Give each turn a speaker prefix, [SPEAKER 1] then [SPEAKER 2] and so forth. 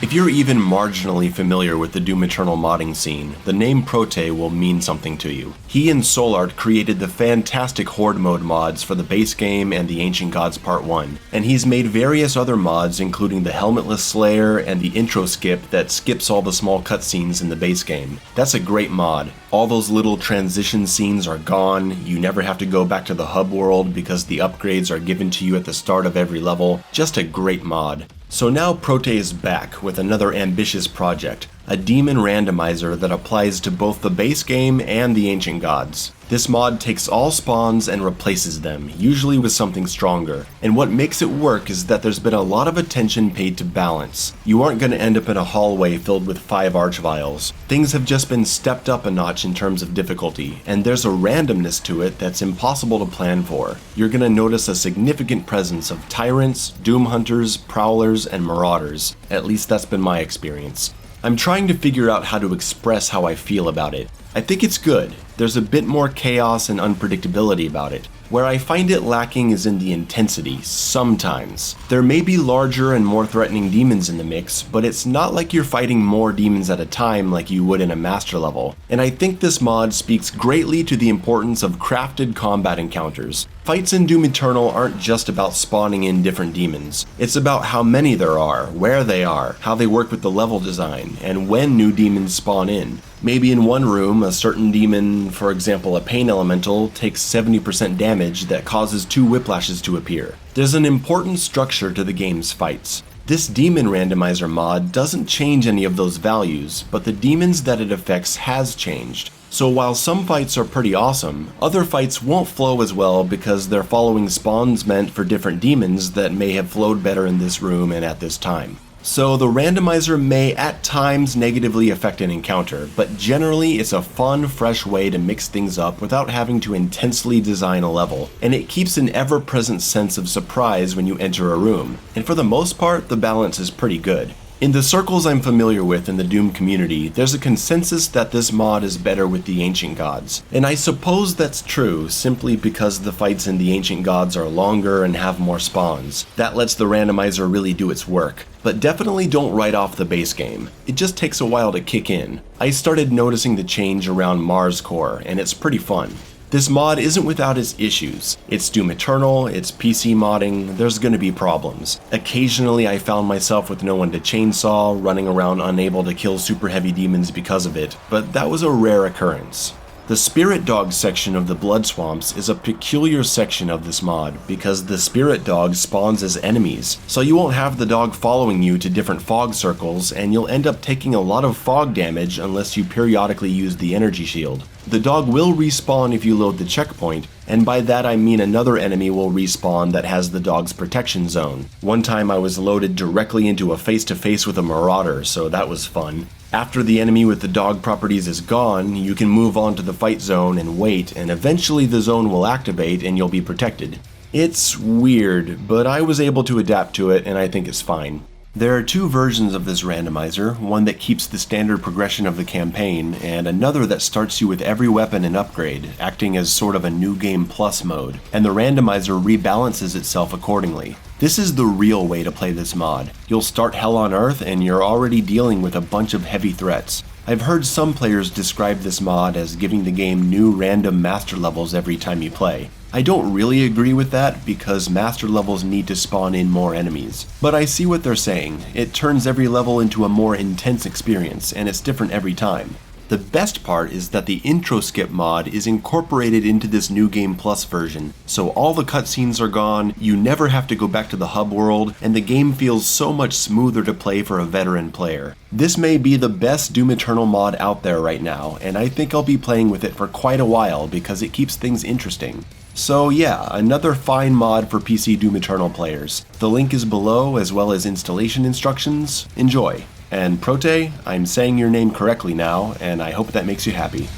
[SPEAKER 1] If you're even marginally familiar with the DoomEternal modding scene, the name Prote will mean something to you. He and Solart created the fantastic Horde mode mods for the base game and the Ancient Gods Part 1, and he's made various other mods including the Helmetless Slayer and the intro skip that skips all the small cutscenes in the base game. That's a great mod. All those little transition scenes are gone, you never have to go back to the hub world because the upgrades are given to you at the start of every level. Just a great mod. So now Prote is back with another ambitious project, a Demon Randomizer that applies to both the base game and the Ancient Gods. This mod takes all spawns and replaces them, usually with something stronger, and what makes it work is that there's been a lot of attention paid to balance. You aren't going to end up in a hallway filled with 5 archvials. Things have just been stepped up a notch in terms of difficulty, and there's a randomness to it that's impossible to plan for. You're going to notice a significant presence of tyrants, doom hunters, prowlers, and marauders. At least that's been my experience. I'm trying to figure out how to express how I feel about it. I think it's good. There's a bit more chaos and unpredictability about it. Where I find it lacking is in the intensity, sometimes. There may be larger and more threatening demons in the mix, but it's not like you're fighting more demons at a time like you would in a master level. And I think this mod speaks greatly to the importance of crafted combat encounters. Fights in Doom Eternal aren't just about spawning in different demons. It's about how many there are, where they are, how they work with the level design, and when new demons spawn in. Maybe in one room, a certain demon, for example a pain elemental, takes 70% damage that causes 2 whiplashes to appear. There's an important structure to the game's fights. This Demon Randomizer mod doesn't change any of those values, but the demons that it affects has changed. So while some fights are pretty awesome, other fights won't flow as well because they're following spawns meant for different demons that may have flowed better in this room and at this time. So the randomizer may at times negatively affect an encounter, but generally it's a fun, fresh way to mix things up without having to intensely design a level, and it keeps an ever-present sense of surprise when you enter a room, and for the most part the balance is pretty good. In the circles I'm familiar with in the Doom community, there's a consensus that this mod is better with the Ancient Gods. And I suppose that's true, simply because the fights in the Ancient Gods are longer and have more spawns. That lets the randomizer really do its work. But definitely don't write off the base game. It just takes a while to kick in. I started noticing the change around Mars Core, and it's pretty fun. This mod isn't without its issues. It's Doom Eternal, it's PC modding, there's gonna be problems. Occasionally I found myself with no one to chainsaw, running around unable to kill super heavy demons because of it, but that was a rare occurrence. The Spirit Dog section of the Blood Swamps is a peculiar section of this mod because the Spirit Dog spawns as enemies, so you won't have the dog following you to different fog circles and you'll end up taking a lot of fog damage unless you periodically use the energy shield. The dog will respawn if you load the checkpoint, and by that I mean another enemy will respawn that has the dog's protection zone. One time I was loaded directly into a face-to-face with a marauder, so that was fun. After the enemy with the dog properties is gone, you can move on to the fight zone and wait, and eventually the zone will activate and you'll be protected. It's weird, but I was able to adapt to it and I think it's fine. There are 2 versions of this randomizer, one that keeps the standard progression of the campaign, and another that starts you with every weapon and upgrade, acting as sort of a New Game Plus mode, and the randomizer rebalances itself accordingly. This is the real way to play this mod. You'll start Hell on Earth and you're already dealing with a bunch of heavy threats. I've heard some players describe this mod as giving the game new random master levels every time you play. I don't really agree with that because master levels need to spawn in more enemies. But I see what they're saying. It turns every level into a more intense experience and it's different every time. The best part is that the intro skip mod is incorporated into this New Game Plus version, so all the cutscenes are gone, you never have to go back to the hub world, and the game feels so much smoother to play for a veteran player. This may be the best Doom Eternal mod out there right now, and I think I'll be playing with it for quite a while because it keeps things interesting. So yeah, another fine mod for PC Doom Eternal players. The link is below as well as installation instructions. Enjoy! And Prote, I'm saying your name correctly now, and I hope that makes you happy.